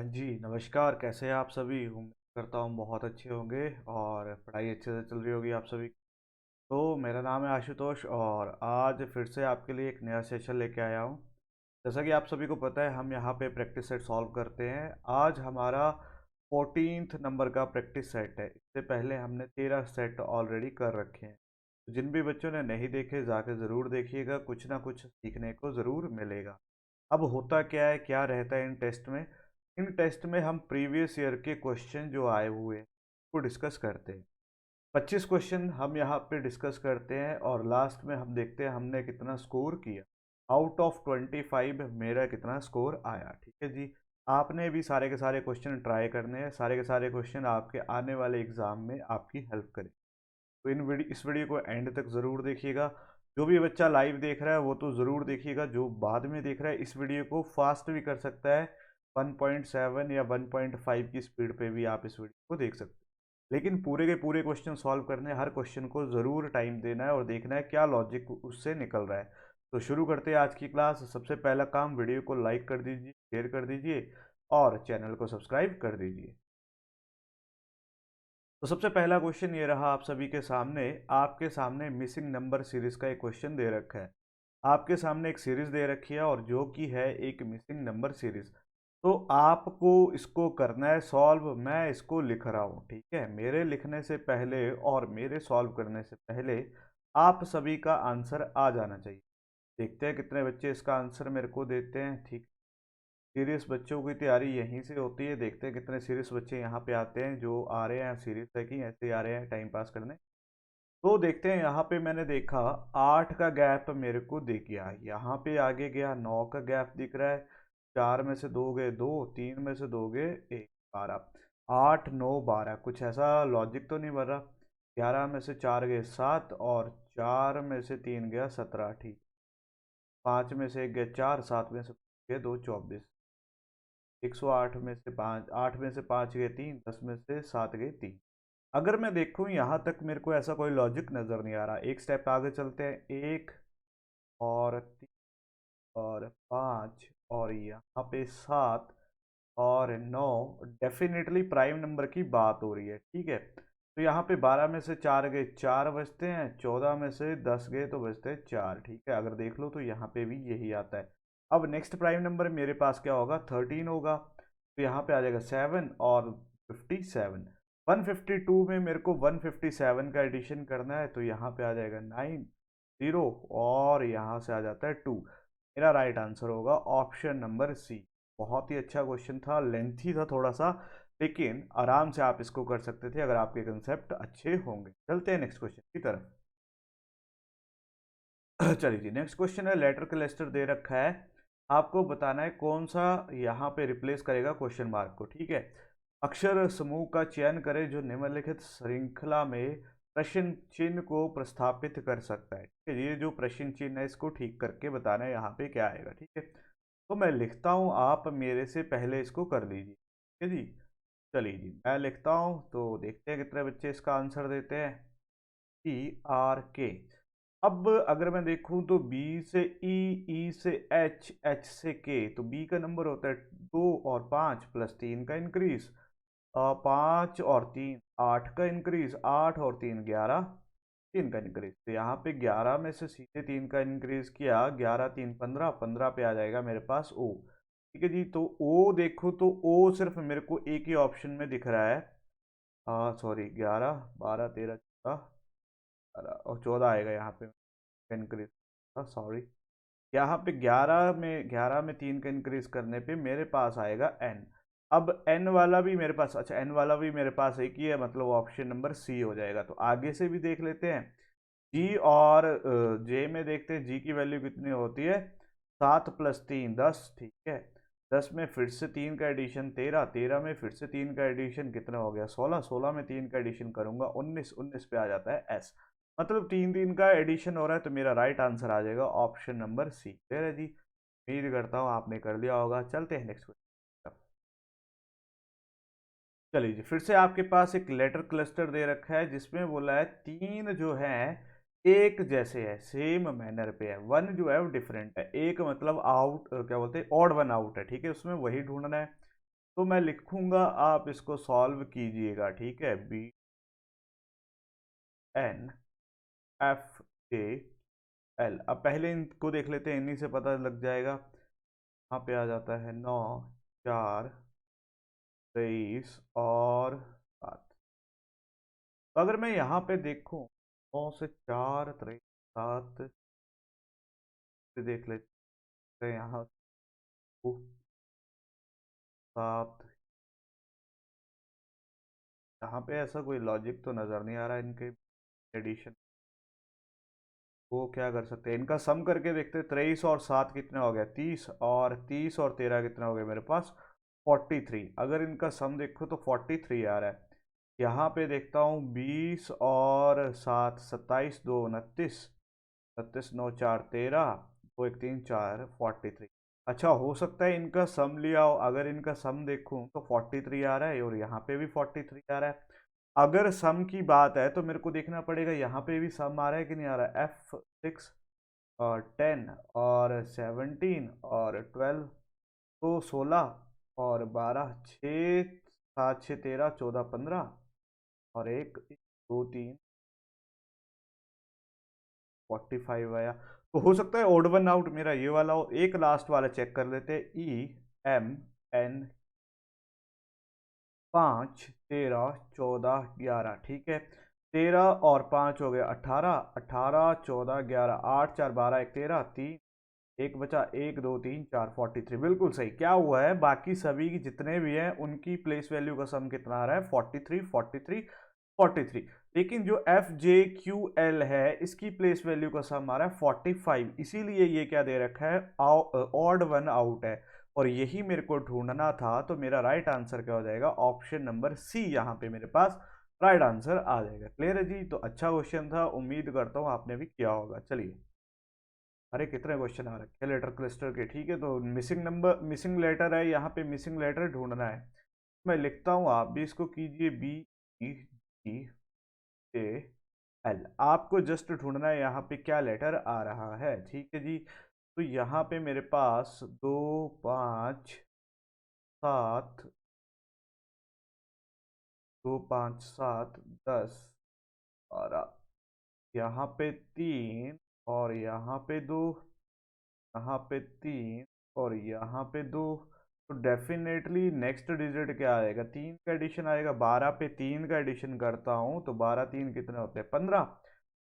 हाँ जी, नमस्कार। कैसे हैं आप सभी? उम्मीद करता हूँ बहुत अच्छे होंगे और पढ़ाई अच्छे से चल रही होगी आप सभी की। तो मेरा नाम है आशुतोष और आज फिर से आपके लिए एक नया सेशन लेके आया हूँ। जैसा कि आप सभी को पता है, हम यहाँ पे प्रैक्टिस सेट सॉल्व करते हैं। आज हमारा 14th नंबर का प्रैक्टिस सेट है। इससे पहले हमने 13 सेट ऑलरेडी कर रखे हैं। तो जिन भी बच्चों ने नहीं देखे, जाके ज़रूर देखिएगा, कुछ ना कुछ सीखने को ज़रूर मिलेगा। अब होता क्या है, क्या रहता है इन टेस्ट में हम प्रीवियस ईयर के क्वेश्चन जो आए हुए हैं वो डिस्कस करते हैं। 25 क्वेश्चन हम यहाँ पे डिस्कस करते हैं और लास्ट में हम देखते हैं हमने कितना स्कोर किया। आउट ऑफ 25 मेरा कितना स्कोर आया। ठीक है जी। आपने भी सारे के सारे क्वेश्चन ट्राई करने हैं। सारे के सारे क्वेश्चन आपके आने वाले एग्जाम में आपकी हेल्प करें। तो इस वीडियो को एंड तक ज़रूर देखिएगा। जो भी बच्चा लाइव देख रहा है वो तो ज़रूर देखिएगा। जो बाद में देख रहा है, इस वीडियो को फास्ट भी कर सकता है। 1.7 या 1.5 की स्पीड पे भी आप इस वीडियो को देख सकते हैं। लेकिन पूरे के पूरे क्वेश्चन सॉल्व करने हैं। हर क्वेश्चन को ज़रूर टाइम देना है और देखना है क्या लॉजिक उससे निकल रहा है। तो शुरू करते हैं आज की क्लास। सबसे पहला काम, वीडियो को लाइक कर दीजिए, शेयर कर दीजिए और चैनल को सब्सक्राइब कर दीजिए। तो सबसे पहला क्वेश्चन ये रहा आप सभी के सामने। आपके सामने मिसिंग नंबर सीरीज का एक क्वेश्चन दे रखा है। आपके सामने एक सीरीज दे रखी है और जो कि है एक मिसिंग नंबर सीरीज। तो आपको इसको करना है सॉल्व। मैं इसको लिख रहा हूँ, ठीक है। मेरे लिखने से पहले और मेरे सॉल्व करने से पहले आप सभी का आंसर आ जाना चाहिए। देखते हैं कितने बच्चे इसका आंसर मेरे को देते हैं। ठीक, सीरियस बच्चों की तैयारी यहीं से होती है। देखते हैं कितने सीरियस बच्चे यहाँ पे आते हैं। जो आ रहे हैं सीरियस है कि ऐसे ही आ रहे हैं टाइम पास करने। तो देखते हैं। यहाँ पे मैंने देखा 8 का गैप मेरे को दिख गया। यहाँ पे आगे गया 9 का गैप दिख रहा है। 4 में से 2 गए 2, 3 में से 2 गए 1, 12, 8 9 12। कुछ ऐसा लॉजिक तो नहीं बन रहा। 11 में से 4 गए 7 और 4 में से 3 गया 17। ठीक, 5 में से 1 गया 4, 7 में से गए 2, 24। 108 में से 5, 8 में से 5 गए 3, 10 में से 7 गए 3। अगर मैं देखूं यहाँ तक मेरे को ऐसा कोई लॉजिक नज़र नहीं आ रहा। एक स्टेप आगे चलते हैं। 1 और 3 और 5 और यहाँ पे 7 और 9। डेफिनेटली प्राइम नंबर की बात हो रही है, ठीक है। तो यहाँ पे 12 में से 4 गए 4 बचते हैं। 14 में से 10 गए तो बचते हैं 4। ठीक है, अगर देख लो तो यहाँ पे भी यही आता है। अब नेक्स्ट प्राइम नंबर मेरे पास क्या होगा? 13 होगा। तो यहाँ पे आ जाएगा 7 और 57। 152 में मेरे को 157 का एडिशन करना है। तो यहाँ पे आ जाएगा 9 0 और यहाँ से आ जाता है 2। मेरा राइट आंसर होगा ऑप्शन नंबर सी। बहुत ही अच्छा क्वेश्चन था, लेंथी था थोड़ा सा, लेकिन आराम से आप इसको कर सकते थे अगर आपके कंसेप्ट अच्छे होंगे। चलते हैं नेक्स्ट क्वेश्चन की तरफ। चलिए जी, नेक्स्ट क्वेश्चन है। लेटर क्लस्टर दे रखा है। आपको बताना है कौन सा यहाँ पे रिप्लेस करेगा क्वेश्चन मार्क को, ठीक है। अक्षर समूह का चयन करें जो निम्नलिखित श्रृंखला में प्रश्न चिन्ह को प्रस्थापित कर सकता है। ठीक है, ये जो प्रश्न चिन्ह है इसको ठीक करके बताना है यहाँ पे क्या आएगा, ठीक है। तो मैं लिखता हूँ, आप मेरे से पहले इसको कर लीजिए, ठीक है जी। चलिए जी, मैं लिखता हूँ तो देखते हैं कितने बच्चे इसका आंसर देते हैं। PRK। अब अगर मैं देखूं तो बी से ई, ई से एच, एच से के, तो बी का नंबर होता है 2 और 5 प्लस 3 का इंक्रीज। 5 और 3 8 का इंक्रीज, 8 और 3 11, 3 का इंक्रीज। तो यहाँ पे 11 में से सीधे 3 का इंक्रीज किया। 11 3 15, 15 पे आ जाएगा मेरे पास ओ। ठीक है जी। तो ओ देखो तो ओ सिर्फ मेरे को एक ही ऑप्शन में दिख रहा है। सॉरी, 11 12 13 14 और 14 आएगा यहाँ पे इंक्रीज। सॉरी, यहाँ पे 11 में 3 का इंक्रीज करने पे मेरे पास आएगा n। अब n वाला भी मेरे पास, अच्छा n वाला भी मेरे पास एक ही है, मतलब ऑप्शन नंबर सी हो जाएगा। तो आगे से भी देख लेते हैं। g और j में देखते हैं g की वैल्यू कितनी होती है। 7 प्लस 3 10, ठीक है। 10 में फिर से 3 का एडिशन 13, 13 में फिर से 3 का एडिशन कितना हो गया 16, 16 में 3 का एडिशन करूंगा 19, 19 पे आ जाता है s। मतलब 3 3 का एडिशन हो रहा है। तो मेरा राइट आंसर आ जाएगा ऑप्शन नंबर सी। क्लियर है जी। उम्मीद करता हूँ आपने कर लिया होगा। चलते हैं नेक्स्ट क्वेश्चन। चलिए जी, फिर से आपके पास एक लेटर क्लस्टर दे रखा है जिसमें बोला है 3 जो है एक जैसे है, सेम मैनर पे है। 1 जो है वो डिफरेंट है। एक मतलब आउट, क्या बोलते हैं, ऑड 1 आउट है, ठीक है। उसमें वही ढूंढना है। तो मैं लिखूंगा, आप इसको सॉल्व कीजिएगा, ठीक है। BNFJL। अब पहले इनको देख लेते हैं, इन्हीं से पता लग जाएगा। यहाँ पे आ जाता है 9, 4, 23 और 7। तो अगर मैं यहाँ पे देखूँ, 9 से 4, 23, 7 से देख लेते हैं, यहाँ 7। यहाँ पे ऐसा कोई लॉजिक तो नज़र नहीं आ रहा है इनके एडिशन। वो क्या कर सकते हैं, इनका सम करके देखते हैं। 23 और 7 कितने हो गए, 30, और 30 और 13 कितना हो गया मेरे पास, 43। अगर इनका सम देखो तो 43 आ रहा है। यहाँ पे देखता हूँ 20 और 7, 27, 2 29, 29, 9, 4, 13, 2, 1, 3, 4, 43। अच्छा, हो सकता है इनका सम लिया हो। अगर इनका सम देखूं तो 43 आ रहा है, और यहाँ पे भी 43 आ रहा है। अगर सम की बात है तो मेरे को देखना पड़ेगा यहाँ पे भी सम आ रहा है कि नहीं आ रहा है। F6 और 10 और 17 और 12, तो 16 और 12, 6, 7, 6, 13, 14, 15 और 1, 2, 3, 45 आया। तो हो सकता है ओड वन आउट मेरा ये वाला हो। एक लास्ट वाला चेक कर लेते हैं, EMN। 5, 13, 14, 11, ठीक है। 13 और 5 हो गया 18, 18, 14, 11, 8, 4, 12, 1, 13, 3, एक बचा, 1, 2, 3, 4, 43। बिल्कुल सही। क्या हुआ है, बाकी सभी की जितने भी हैं उनकी प्लेस वैल्यू का सम कितना आ रहा है, 43, 43, 43। लेकिन जो FJQL है, इसकी प्लेस वैल्यू का सम आ रहा है 45। इसीलिए ये क्या दे रखा है, ऑड वन आउट है। और यही मेरे को ढूंढना था। तो मेरा राइट आंसर क्या हो जाएगा, ऑप्शन नंबर सी यहाँ पे मेरे पास राइट आंसर आ जाएगा। क्लियर है जी। तो अच्छा क्वेश्चन था, उम्मीद करता हूँ आपने भी किया होगा। चलिए, अरे कितने क्वेश्चन आ रखे हैं लेटर क्लस्टर के, ठीक है। तो मिसिंग नंबर, मिसिंग लेटर है, यहाँ पे मिसिंग लेटर ढूंढना है। मैं लिखता हूँ, आप भी इसको कीजिए। BEJL। आपको जस्ट ढूंढना है यहाँ पे क्या लेटर आ रहा है, ठीक है जी। तो यहाँ पे मेरे पास 2, 5, 7, 2, 5, 7, 10 और यहाँ पे 3 और यहाँ पे 2, यहाँ पे 3 और यहाँ पे 2। तो डेफिनेटली नेक्स्ट डिजिट क्या आएगा, 3 का एडिशन आएगा। 12 पे 3 का एडिशन करता हूँ तो 12, 3 कितने होते हैं, 15।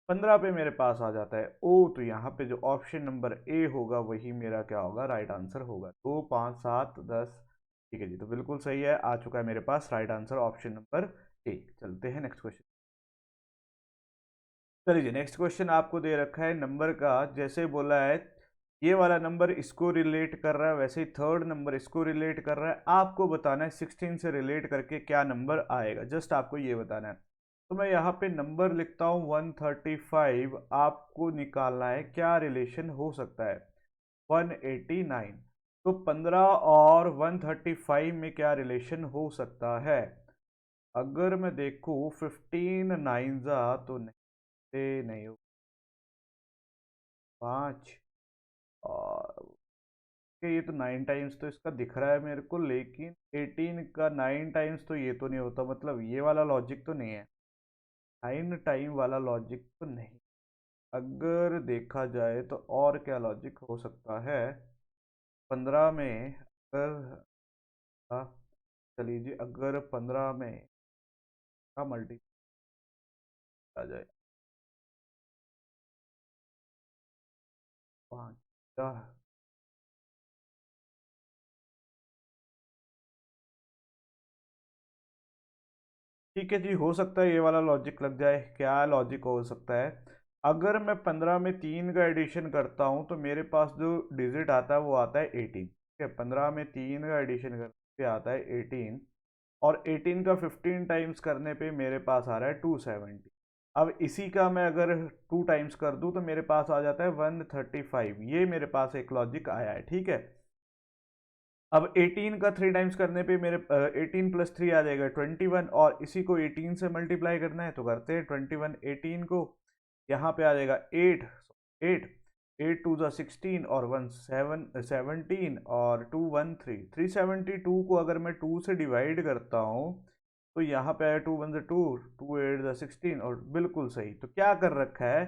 15 पे मेरे पास आ जाता है ओ। तो यहाँ पे जो ऑप्शन नंबर ए होगा वही मेरा क्या होगा, राइट आंसर होगा। 2, 5, 7, 10। ठीक है जी, तो बिल्कुल सही है, आ चुका है मेरे पास right answer option number A. चलते हैं नेक्स्ट क्वेश्चन। चलिए, नेक्स्ट क्वेश्चन आपको दे रखा है नंबर का। जैसे बोला है ये वाला नंबर इसको रिलेट कर रहा है, वैसे ही थर्ड नंबर इसको रिलेट कर रहा है। आपको बताना है 16 से रिलेट करके क्या नंबर आएगा, जस्ट आपको ये बताना है। तो मैं यहाँ पे नंबर लिखता हूँ 135। आपको निकालना है क्या रिलेशन हो सकता है, 189। तो 15 और 135 में क्या रिलेशन हो सकता है। अगर मैं देखूँ 15 नाइन्जा तो नहीं हो, 5 और ये तो 9 टाइम्स तो इसका दिख रहा है मेरे को, लेकिन 18 का 9 टाइम्स तो ये तो नहीं होता, मतलब ये वाला लॉजिक तो नहीं है। 9 टाइम वाला लॉजिक तो नहीं। अगर देखा जाए तो और क्या लॉजिक हो सकता है, 15 में अगर, हाँ, चलिए जी, अगर 15 में का मल्टी आ जाए, 5, ठीक है जी, हो सकता है ये वाला लॉजिक लग जाए। क्या लॉजिक हो सकता है, अगर मैं 15 में 3 का एडिशन करता हूँ तो मेरे पास जो डिजिट आता है वो आता है 18। ठीक है, 15 में 3 का एडिशन करके आता है 18, और 18 का 15 टाइम्स करने पे मेरे पास आ रहा है 270। अब इसी का मैं अगर 2 टाइम्स कर दूं तो मेरे पास आ जाता है 135। ये मेरे पास एक लॉजिक आया है, ठीक है। अब 18 का 3 टाइम्स करने पे मेरे 18 प्लस 3 आ जाएगा 21, और इसी को 18 से मल्टीप्लाई करना है तो करते हैं 21 18 को। यहाँ पे आ जाएगा 8, 8 8 टू ज़ा 16 और 1 7 17 और 2 1 3 372 को अगर मैं 2 से डिवाइड करता हूँ तो यहाँ पे आया 2 1 ज़ा 2 2 8 ज़ा 16 और बिल्कुल सही। तो क्या कर रखा है,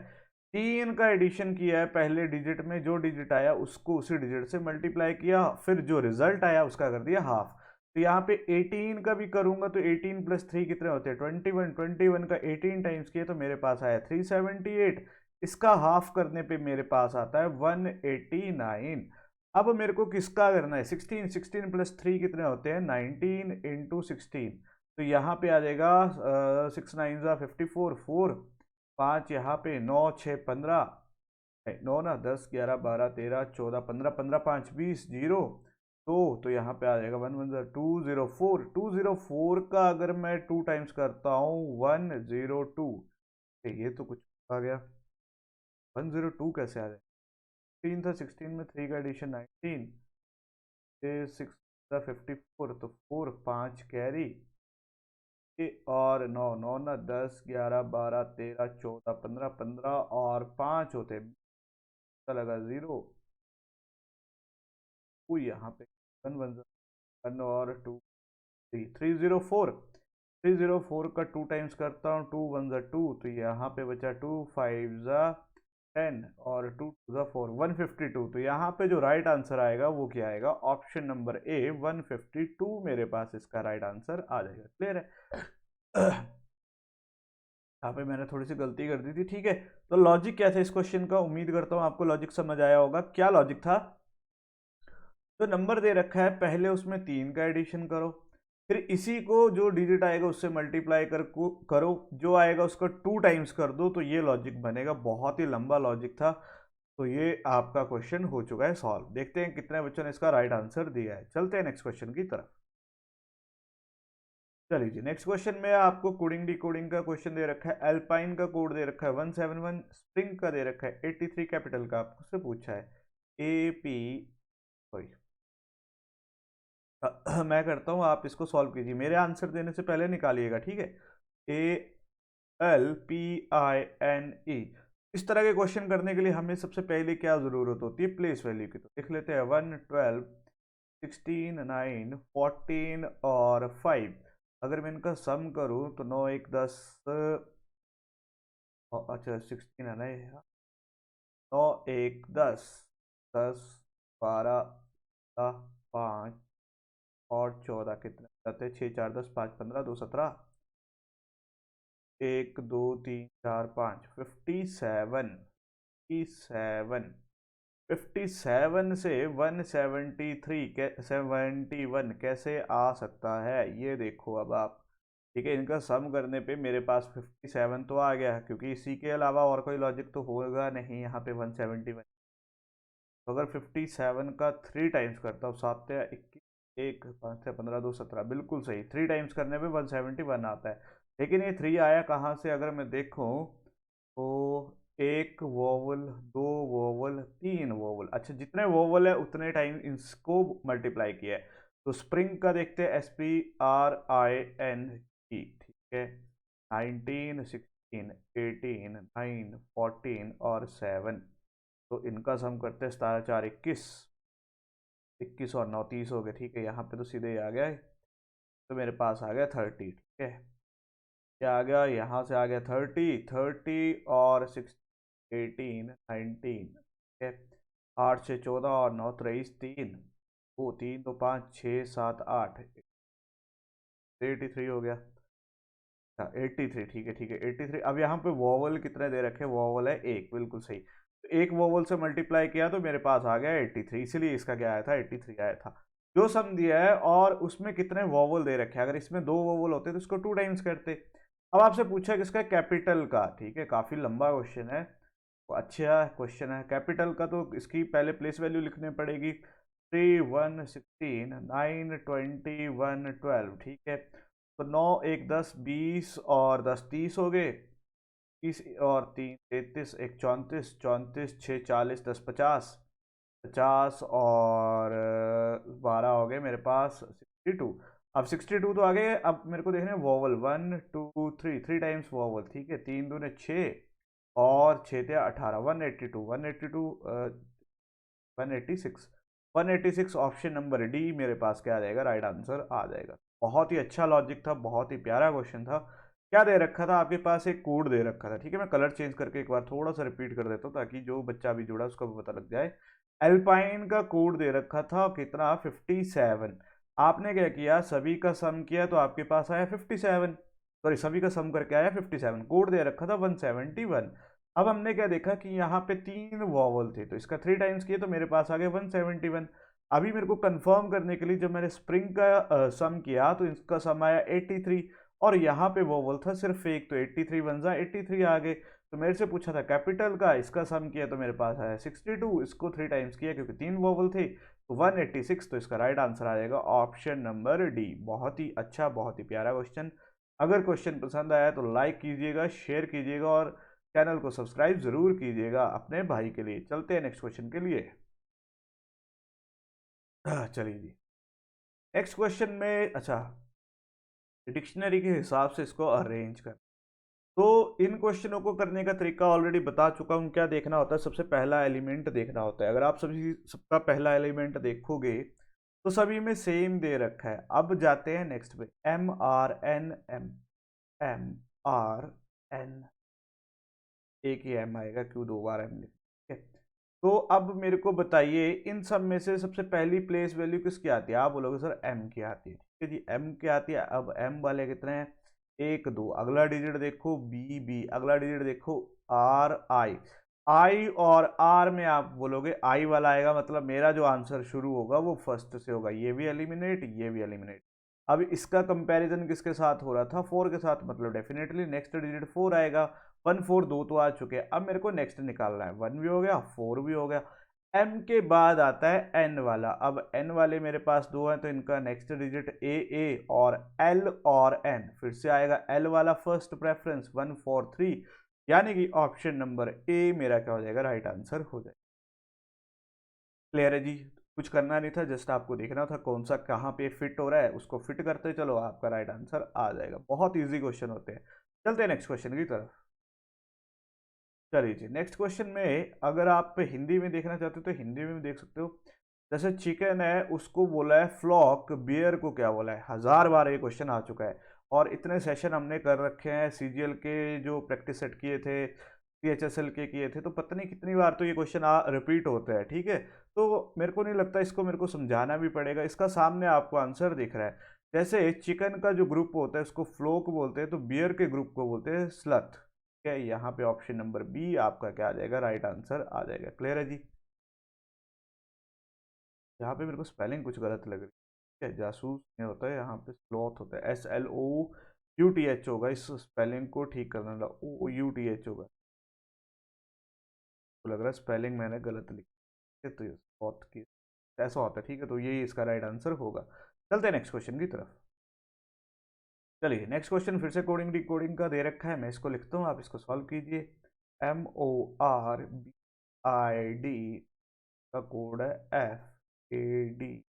3 का एडिशन किया है, पहले डिजिट में जो डिजिट आया उसको उसी डिजिट से मल्टीप्लाई किया, फिर जो रिजल्ट आया उसका कर दिया हाफ। तो यहाँ पे 18 का भी करूंगा तो 18 प्लस 3 कितने होते हैं 21, 21 का 18 टाइम्स किया तो मेरे पास आया 378। इसका हाफ करने पे मेरे पास आता है 189। अब मेरे को किसका करना है, 16 16 प्लस 3 कितने होते हैं 19 इंटू 16। तो यहाँ पे आ जाएगा 6 9 ज़ा 54 4 5 यहाँ पे 9 6 15 9 ना 10 11 12 13 14 15 15 5 20 जीरो तो यहाँ पे आ जाएगा 1 1 204 204 का अगर मैं 2 टाइम्स करता हूँ 102। ये तो कुछ आ गया, 102 कैसे आ जाए, 3 था 16 में 3 का एडिशन 19 6 था 54 तो 4 5 कैरी और 9 9 ना 10 11 12 13 14 15 15 और 5 होते लगा जीरो। यहाँ पे 1 1 और 2 3 304 304 का 2 टाइम्स करता हूँ 2 1 ज़ा 2 तो यहाँ पे बचा 2 5 ज़ा 10 और 2 2 ज़ा 4 152। तो यहाँ पे जो राइट आंसर आएगा वो क्या आएगा, ऑप्शन नंबर ए 152 मेरे पास इसका राइट आंसर आ जाएगा। क्लियर है। यहाँ पे मैंने थोड़ी सी गलती कर दी थी, ठीक है। तो लॉजिक क्या था इस क्वेश्चन का, उम्मीद करता हूँ आपको लॉजिक समझ आया होगा। क्या लॉजिक था, तो नंबर दे रखा है, पहले उसमें 3 का एडिशन करो, फिर इसी को जो डिजिट आएगा उससे मल्टीप्लाई करो, जो आएगा उसका 2 टाइम्स कर दो, तो ये लॉजिक बनेगा। बहुत ही लंबा लॉजिक था। तो ये आपका क्वेश्चन हो चुका है सॉल्व। देखते हैं कितने बच्चों ने इसका राइट आंसर दिया है। चलते हैं नेक्स्ट क्वेश्चन की तरफ। चलिए जी, नेक्स्ट क्वेश्चन में आपको कोडिंग डिकोडिंग का क्वेश्चन दे रखा है। एल्पाइन का कोड दे रखा है 171, स्प्रिंग का दे रखा है 83, कैपिटल का आपसे पूछा है ए पी, सॉरी मैं करता हूँ, आप इसको सॉल्व कीजिए, मेरे आंसर देने से पहले निकालिएगा, ठीक है। ALPINE, इस तरह के क्वेश्चन करने के लिए हमें सबसे पहले क्या जरूरत होती है, प्लेस वैल्यू की। तो देख लेते हैं 1 12 16 9 14 और 5। अगर मैं इनका सम करूँ तो 9 1 10 अच्छा 16 है ना, 9 1 10 10 12 5 और 14 कितने जाते हैं, 6 4 10 5 15 2 17 1 2 3 4 5 57 57 57 से 171 कैसे आ सकता है, ये देखो अब आप। ठीक है, इनका सम करने पे मेरे पास 57 तो आ गया है, क्योंकि इसी के अलावा और कोई लॉजिक तो होगा नहीं यहाँ पे 171। तो अगर 57 का 3 टाइम्स करता हूँ, 7 या 21 1 5 से 15 2 17, बिल्कुल सही, 3 टाइम्स करने पे 171 आता है। लेकिन ये 3 आया कहाँ से, अगर मैं देखूँ तो एक वोवल, दो वोवल, तीन वोवल, अच्छा जितने वोवल है उतने टाइम इसको मल्टीप्लाई किया है। तो स्प्रिंग का देखते हैं, SPRING, ठीक है, 19 16 18 9 14 और 7। तो इनका सम करते हैं, 17 4 21, 21 और 9 30 हो गए, ठीक है। यहाँ पे तो सीधे ही आ गया, तो मेरे पास आ गया 30, ठीक है। क्या आ गया, यहाँ से आ गया 30 30 और 6 18 19, ठीक है। 8 से 14 और 9 23 3 वो 3 तो 5 6 7 8 83 हो गया। अच्छा 83, ठीक है ठीक है 83। अब यहाँ पे वोवल कितने दे रखे, वोवल है एक, बिल्कुल सही। तो एक वोवल से मल्टीप्लाई किया तो मेरे पास आ गया 83, इसीलिए इसका क्या आया था 83 आया था। जो सम दिया है और उसमें कितने वोवल दे रखे हैं, अगर इसमें 2 वोवल होते तो इसको 2 टाइम्स करते। अब आपसे पूछा है किसका, कैपिटल का, ठीक है, काफी लंबा क्वेश्चन है, तो अच्छा क्वेश्चन है। कैपिटल का तो इसकी पहले प्लेस वैल्यू लिखनी पड़ेगी, 3 1 16 9 21 12, ठीक है। तो 9 1 10 20 और 10 30 हो गए, 30 और 3 33 1 34 34 6 40 10 50 50 और 12 हो गए मेरे पास 62। अब 62 तो आ गए, अब मेरे को देखना है वोवल, 1 2 3 3 टाइम्स वोवल, ठीक है, 3 दूने 6 और 6 × 18 182 182 186 186 ऑप्शन नंबर डी मेरे पास क्या आ जाएगा, राइट आंसर आ जाएगा। बहुत ही अच्छा लॉजिक था, बहुत ही प्यारा क्वेश्चन था। क्या दे रखा था आपके पास, एक कोड दे रखा था, ठीक है। मैं कलर चेंज करके एक बार थोड़ा सा रिपीट कर देता हूँ ताकि जो बच्चा अभी जुड़ा उसको भी पता लग जाए। एल्पाइन का कोड दे रखा था कितना, 57। आपने क्या किया, सभी का सम किया तो आपके पास आया 57, सॉरी सभी का सम करके आया 57। कोड दे रखा था 171। अब हमने क्या देखा कि यहाँ पे 3 वॉवल थे, तो इसका 3 टाइम्स किए तो मेरे पास आ गया 171। अभी मेरे को कंफर्म करने के लिए जब मैंने स्प्रिंग का सम किया तो इसका सम आया 83, और यहाँ पे वोवल था सिर्फ एक, तो 83 वन जा 83 आ गए। तो मेरे से पूछा था कैपिटल का, इसका सम किया तो मेरे पास आया 62, इसको 3 टाइम्स किया क्योंकि 3 वोवल थे तो 186। तो इसका राइट आंसर आ जाएगा ऑप्शन नंबर डी। बहुत ही अच्छा, बहुत ही प्यारा क्वेश्चन। अगर क्वेश्चन पसंद आया तो लाइक कीजिएगा, शेयर कीजिएगा और चैनल को सब्सक्राइब जरूर कीजिएगा अपने भाई के लिए। चलते हैं नेक्स्ट क्वेश्चन के लिए। चलिए जी, नेक्स्ट क्वेश्चन में, अच्छा, डिक्शनरी के हिसाब से इसको अरेंज कर। तो इन क्वेश्चनों को करने का तरीका ऑलरेडी बता चुका हूं। क्या देखना होता है, सबसे पहला एलिमेंट देखना होता है। अगर आप सभी सबका पहला एलिमेंट देखोगे तो सभी में सेम दे रखा है। अब जाते हैं नेक्स्ट पे, M R N M, M R N, एक ही एम आएगा, क्यों 2 बार एम लिखे, ठीक है। तो अब मेरे को बताइए इन सब में से सबसे पहली प्लेस वैल्यू किसकी आती है। आप बोलोगे सर एम की आती है, ठीक है जी, एम की आती है। अब एम वाले कितने हैं, 1 2, अगला डिजिट देखो बी बी, अगला डिजिट देखो आर आई, आई और आर में आप बोलोगे आई वाला आएगा, मतलब मेरा जो आंसर शुरू होगा वो फर्स्ट से होगा। ये भी एलिमिनेट, ये भी एलिमिनेट। अब इसका कंपैरिजन किसके साथ हो रहा था, 4 के साथ, मतलब डेफिनेटली नेक्स्ट डिजिट 4 आएगा। 1 4 2 तो आ चुके हैं। अब मेरे को नेक्स्ट निकालना है, 1 भी हो गया 4 भी हो गया। एम के बाद आता है एन वाला। अब एन वाले मेरे पास 2 हैं तो इनका नेक्स्ट डिजिट ए और एल और एन, फिर से आएगा एल वाला फर्स्ट प्रेफरेंस 1 4 3, यानी कि ऑप्शन नंबर ए मेरा क्या हो जाएगा, राइट आंसर हो जाएगा। क्लियर है जी, कुछ करना नहीं था, जस्ट आपको देखना था कौन सा कहाँ पे फिट हो रहा है, उसको फिट करते चलो आपका राइट आंसर आ जाएगा। बहुत इजी क्वेश्चन होते हैं। चलते हैं नेक्स्ट क्वेश्चन की तरफ। चलिए जी, नेक्स्ट क्वेश्चन में अगर आप हिंदी में देखना चाहते हो तो हिंदी में भी देख सकते हो। जैसे चिकन है उसको बोला है फ्लॉक, बियर को क्या बोला है। 1000 बार ये क्वेश्चन आ चुका है और इतने सेशन हमने कर रखे हैं, सीजीएल के जो प्रैक्टिस सेट किए थे, सीएचएसएल के किए थे, तो पता नहीं कितनी बार तो ये क्वेश्चन रिपीट होता है, ठीक है। तो मेरे को नहीं लगता इसको मेरे को समझाना भी पड़ेगा, इसका सामने आपको आंसर दिख रहा है। जैसे चिकन का जो ग्रुप होता है उसको फ्लोक बोलते हैं, तो बियर के ग्रुप को बोलते हैं स्लथ। है, यहाँ पे ऑप्शन नंबर बी आपका क्या आ जाएगा, राइट आंसर आ जाएगा। क्लियर है जी। यहाँ पे मेरे को स्पेलिंग कुछ गलत लग रही है, जासूस नहीं होता है, यहाँ पे स्लॉथ होता है, SLOUTH होगा। इस स्पेलिंग को ठीक करना होगा, OUTH होगा। तो लग रहा है स्पेलिंग मैंने गलत लिखी है, तो ये स्लॉथ की ऐसा होता है, ठीक है। तो यही इसका राइट आंसर होगा। चलते हैं नेक्स्ट क्वेश्चन की तरफ। चलिए नेक्स्ट क्वेश्चन फिर से कोडिंग डिकोडिंग का दे रखा है, मैं इसको लिखता हूँ, आप इसको सॉल्व कीजिए। MORBID का कोड है FADEQO।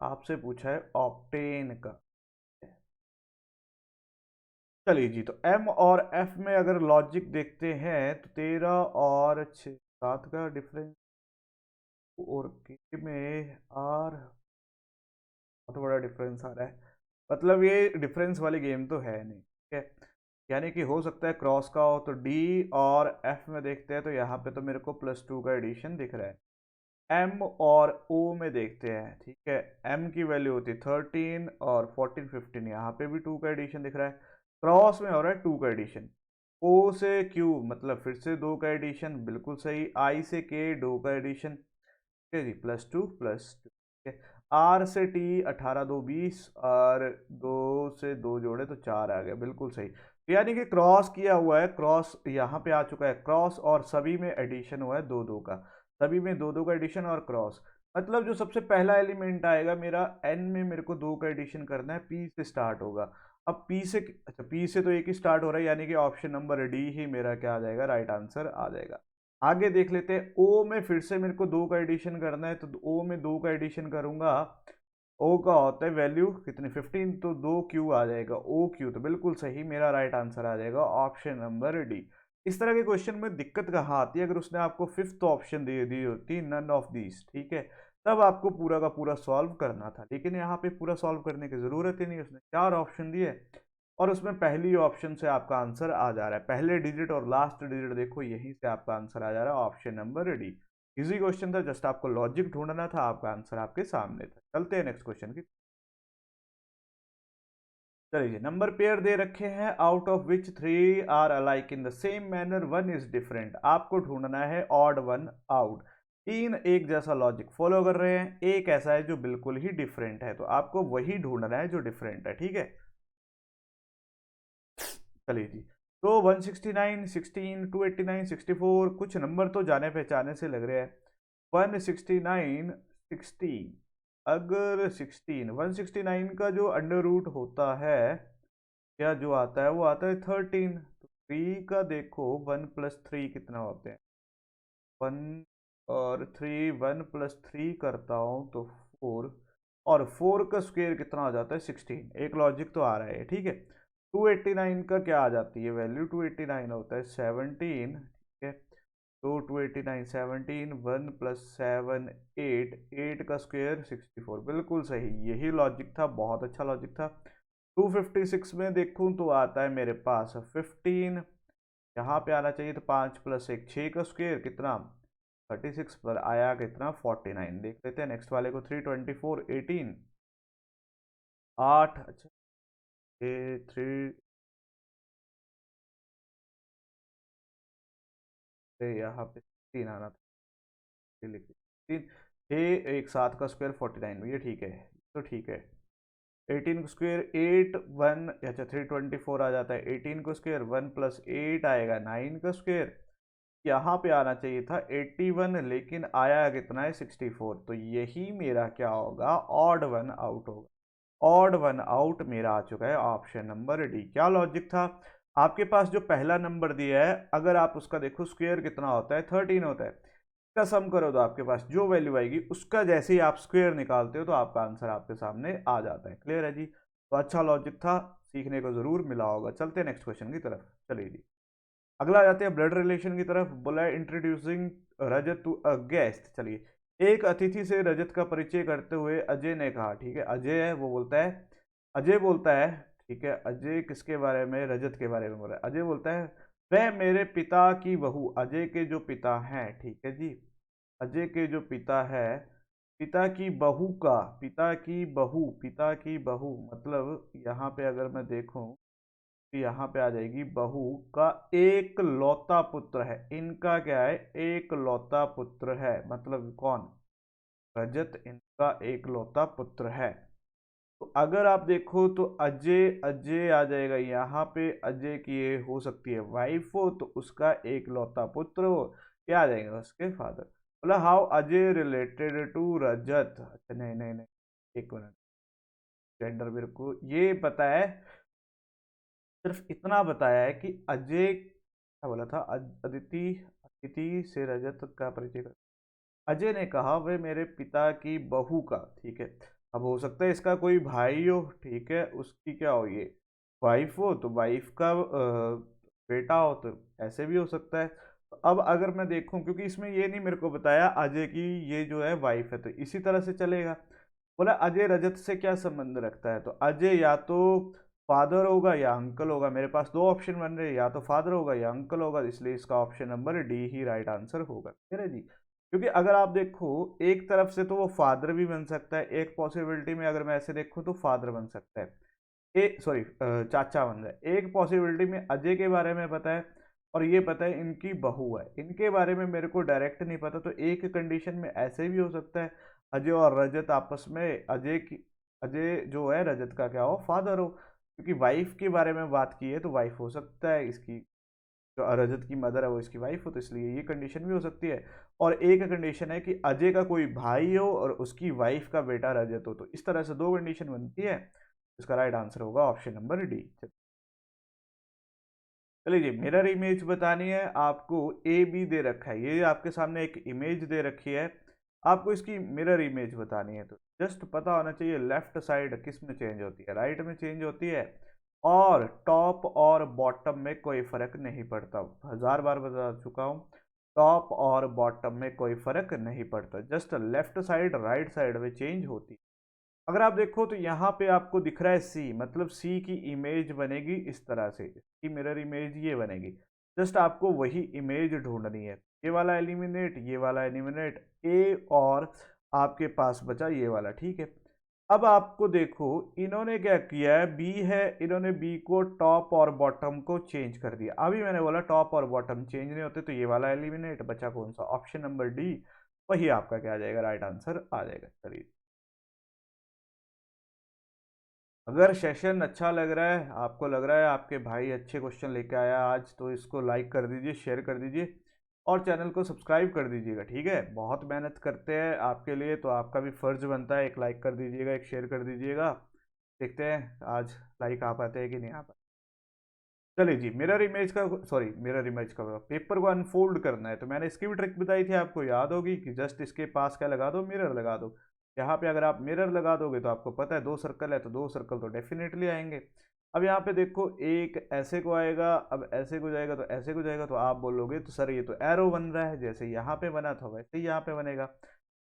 आपसे पूछा है ऑप्टेन का। चलिए जी, तो एम और एफ में अगर लॉजिक देखते हैं तो 13 और 6 7 का डिफरेंस, और के में आर बहुत बड़ा डिफरेंस आ रहा है। मतलब ये डिफरेंस वाली गेम तो है नहीं, ठीक है। यानी कि हो सकता है क्रॉस का हो। तो डी और एफ में देखते हैं तो यहाँ पे तो मेरे को +2 का एडिशन दिख रहा है। एम और ओ में देखते हैं, ठीक है। एम की वैल्यू होती है 13 और 14 15, यहाँ पे भी 2 का एडिशन दिख रहा है। क्रॉस में हो रहा है 2 का एडिशन। ओ से क्यू मतलब फिर से 2 का एडिशन, बिल्कुल सही। आई से के 2 का एडिशन, ठीक है जी, +2 +2, ठीक है। आर से टी 18 2 20, और 2 से 2 जोड़े तो 4 आ गया, बिल्कुल सही। तो यानी कि क्रॉस किया हुआ है, क्रॉस यहाँ पे आ चुका है क्रॉस, और सभी में एडिशन हुआ है 2 2 का, सभी में 2 2 का एडिशन और क्रॉस। मतलब जो सबसे पहला एलिमेंट आएगा मेरा एन में, मेरे को 2 का एडिशन करना है, पी से स्टार्ट होगा। अब पी से, अच्छा पी से तो एक ही स्टार्ट हो रहा है, यानी कि ऑप्शन नंबर डी ही मेरा क्या आ जाएगा, राइट आंसर आ जाएगा। आगे देख लेते हैं, ओ में फिर से मेरे को 2 का एडिशन करना है, तो ओ में 2 का एडिशन करूंगा ओ का होता है वैल्यू कितनी 15, तो 2Q आ जाएगा, OQ, तो बिल्कुल सही मेरा राइट आंसर आ जाएगा ऑप्शन नंबर डी। इस तरह के क्वेश्चन में दिक्कत कहाँ आती है, अगर उसने आपको फिफ्थ ऑप्शन दे दी होती नन ऑफ दीज, ठीक है, तब आपको पूरा का पूरा सॉल्व करना था, लेकिन यहाँ पे पूरा सॉल्व करने की जरूरत ही नहीं, उसने 4 ऑप्शन दिए और उसमें पहली ऑप्शन से आपका आंसर आ जा रहा है, पहले डिजिट और लास्ट डिजिट देखो यहीं से आपका आंसर आ जा रहा है option number D. Easy question था, जस्ट आपको लॉजिक ढूंढना था, आपका आंसर आपके सामने था। चलते हैं नेक्स्ट क्वेश्चन की। चलिए, नंबर पेयर दे रखे हैं, out of which 3 are alike in the same manner, one is different. आपको ढूंढना है ऑड वन आउट। तीन एक जैसा लॉजिक फॉलो कर रहे हैं, एक ऐसा है जो बिल्कुल ही डिफरेंट है, तो आपको वही ढूंढना है जो डिफरेंट है, ठीक है। चलिए जी, तो 169, 16, 289, 64, कुछ नंबर तो जाने पहचाने से लग रहे हैं। 169, 16, अगर 16, 169 का जो अंडर रूट होता है, या जो आता है वो आता है 13, तो 3 का देखो 1 + 3 कितना होते हैं, 1 और 3, 1 + 3 करता हूँ तो 4, और 4 का स्क्वायर कितना आ जाता है 16, एक लॉजिक तो आ रहा है, ठीक है। 289 का क्या आ जाती है वैल्यू, 289 होता है 17, ठीक है। तो 289 17, 1 + 7 8, 8 का स्क्वायर 64, बिल्कुल सही, यही लॉजिक था, बहुत अच्छा लॉजिक था। 256 में देखूं तो आता है मेरे पास 15, यहाँ पे आना चाहिए, तो 5 + 1 6 का स्क्वायर कितना 36, पर आया कितना 49। देख लेते हैं नेक्स्ट वाले को, 324 18 8, अच्छा ये 3, यहाँ पे 3 आना था, लिख 3 6 1 7 का स्क्वायर 49, भैया ठीक है, तो ठीक है। 18 को स्क्वायर 8 1, अच्छा 324 आ जाता है, 18 को स्क्वायर 1 + 8 आएगा 9 का स्क्वायर, यहाँ पे आना चाहिए था 81, लेकिन आया कितना है 64, तो यही मेरा क्या होगा ऑड वन आउट होगा। ऑड वन आउट मेरा आ चुका है ऑप्शन नंबर डी। क्या लॉजिक था, आपके पास जो पहला नंबर दिया है, अगर आप उसका देखो स्क्वायर कितना होता है 13 होता है, इसका सम करो तो आपके पास जो वैल्यू आएगी उसका जैसे ही आप स्क्वायर निकालते हो तो आपका आंसर आपके सामने आ जाता है। क्लियर है जी, तो अच्छा लॉजिक था, सीखने को जरूर मिला होगा। चलते हैं नेक्स्ट क्वेश्चन की तरफ। चलिए जी, अगला जाते हैं ब्लड रिलेशन की तरफ। बोला है introducing Rajat to a guest. चलिए, एक अतिथि से रजत का परिचय करते हुए अजय ने कहा, ठीक है, अजय है वो बोलता है, अजय बोलता है, ठीक है, अजय किसके बारे में, रजत के बारे में बोल रहा है। अजय बोलता है वह मेरे पिता की बहू, अजय के जो पिता हैं, ठीक है जी, अजय के जो पिता है, पिता की बहू का, पिता की बहू, पिता की बहू मतलब यहाँ पे अगर मैं देखूं, यहाँ पे आ जाएगी बहू का एक लौता पुत्र है, इनका क्या है एक लौता पुत्र है, मतलब कौन, रजत इनका एक लौता पुत्र है। तो अगर आप देखो तो अजय, अजय आ जाएगा यहाँ पे, अजय की ये हो सकती है वाइफ हो, तो उसका एक लौता पुत्र हो, क्या आ जाएगा उसके फादर। बोला हाउ अजय रिलेटेड टू रजत, अच्छा नहीं नहीं नहीं, एक मिनट, जेंडर मेरे को ये पता है, सिर्फ इतना बताया है कि अजय, क्या बोला था, अदिति, अदिति से रजत का परिचय कर, अजय ने कहा वह मेरे पिता की बहू का, ठीक है। अब हो सकता है इसका कोई भाई हो, ठीक है, उसकी क्या हो ये वाइफ हो, तो वाइफ का बेटा हो, तो ऐसे भी हो सकता है। तो अब अगर मैं देखूं, क्योंकि इसमें ये नहीं मेरे को बताया अजय की ये जो है वाइफ है, तो इसी तरह से चलेगा। बोला अजय रजत से क्या संबंध रखता है, तो अजय या तो फादर होगा या अंकल होगा, मेरे पास दो ऑप्शन बन रहे हैं, या तो फादर होगा या अंकल होगा, इसलिए इसका ऑप्शन नंबर डी ही राइट आंसर होगा। ठीक है जी, क्योंकि अगर आप देखो एक तरफ से तो वो फादर भी बन सकता है, एक पॉसिबिलिटी में अगर मैं ऐसे देखूं तो फादर बन सकता है, सॉरी चाचा बन रहा है। एक पॉसिबिलिटी में अजय के बारे में पता है और ये पता है इनकी बहू है, इनके बारे में मेरे को डायरेक्ट नहीं पता, तो एक कंडीशन में ऐसे भी हो सकता है अजय और रजत आपस में, अजय की, अजय जो है रजत का क्या हो फादर हो, क्योंकि वाइफ के बारे में बात की है तो वाइफ हो सकता है इसकी, जो रजत की मदर है वो इसकी वाइफ हो, तो इसलिए ये कंडीशन भी हो सकती है। और एक कंडीशन है कि अजय का कोई भाई हो और उसकी वाइफ का बेटा रजत हो, तो इस तरह से दो कंडीशन बनती है। इसका राइट आंसर होगा ऑप्शन नंबर डी। चलिए जी, मिरर इमेज बतानी है आपको, ए बी दे रखा है, ये आपके सामने एक इमेज दे रखी है, आपको इसकी मिरर इमेज बतानी है, तो जस्ट पता होना चाहिए लेफ्ट साइड किस में चेंज होती है, राइट में चेंज होती है, और टॉप और बॉटम में कोई फर्क नहीं पड़ता। 1000 बार बता चुका हूँ, टॉप और बॉटम में कोई फर्क नहीं पड़ता, just left side right side में चेंज होती है। अगर आप देखो तो यहाँ पे आपको दिख रहा है सी, मतलब सी की इमेज बनेगी इस तरह से, इसकी मिरर इमेज ये बनेगी। जस्ट आपको वही इमेज ढूंढनी है, ये वाला एलिमिनेट, ये वाला एलिमिनेट, ए और आपके पास बचा ये वाला, ठीक है। अब आपको देखो इन्होंने क्या किया है, बी है, इन्होंने बी को टॉप और बॉटम को चेंज कर दिया। अभी मैंने बोला टॉप और बॉटम चेंज नहीं होते, तो ये वाला एलिमिनेट, बचा कौन सा, ऑप्शन नंबर डी, वही आपका क्या आ जाएगा, राइट आंसर आ जाएगा। चलिए, अगर सेशन अच्छा लग रहा है, आपको लग रहा है आपके भाई अच्छे क्वेश्चन लेके आया आज, तो इसको लाइक कर दीजिए, शेयर कर दीजिए और चैनल को सब्सक्राइब कर दीजिएगा, ठीक है। बहुत मेहनत करते हैं आपके लिए, तो आपका भी फर्ज बनता है, एक लाइक कर दीजिएगा, एक शेयर कर दीजिएगा। देखते हैं आज लाइक आ पाते हैं कि नहीं आ पाते। चलिए जी, मिरर इमेज का, सॉरी मिरर इमेज का पेपर को अनफोल्ड करना है, तो मैंने इसकी भी ट्रिक बताई थी, आपको याद होगी कि जस्ट इसके पास क्या लगा दो, मिरर लगा दो। यहाँ पे अगर आप मिरर लगा दोगे तो आपको पता है 2 सर्कल है, तो 2 सर्कल तो डेफिनेटली आएंगे। अब यहाँ पे देखो एक ऐसे को आएगा, अब ऐसे को जाएगा, तो ऐसे को जाएगा, तो आप बोलोगे तो सर ये तो एरो बन रहा है, जैसे यहाँ पे बना था वैसे ही यहाँ पे बनेगा।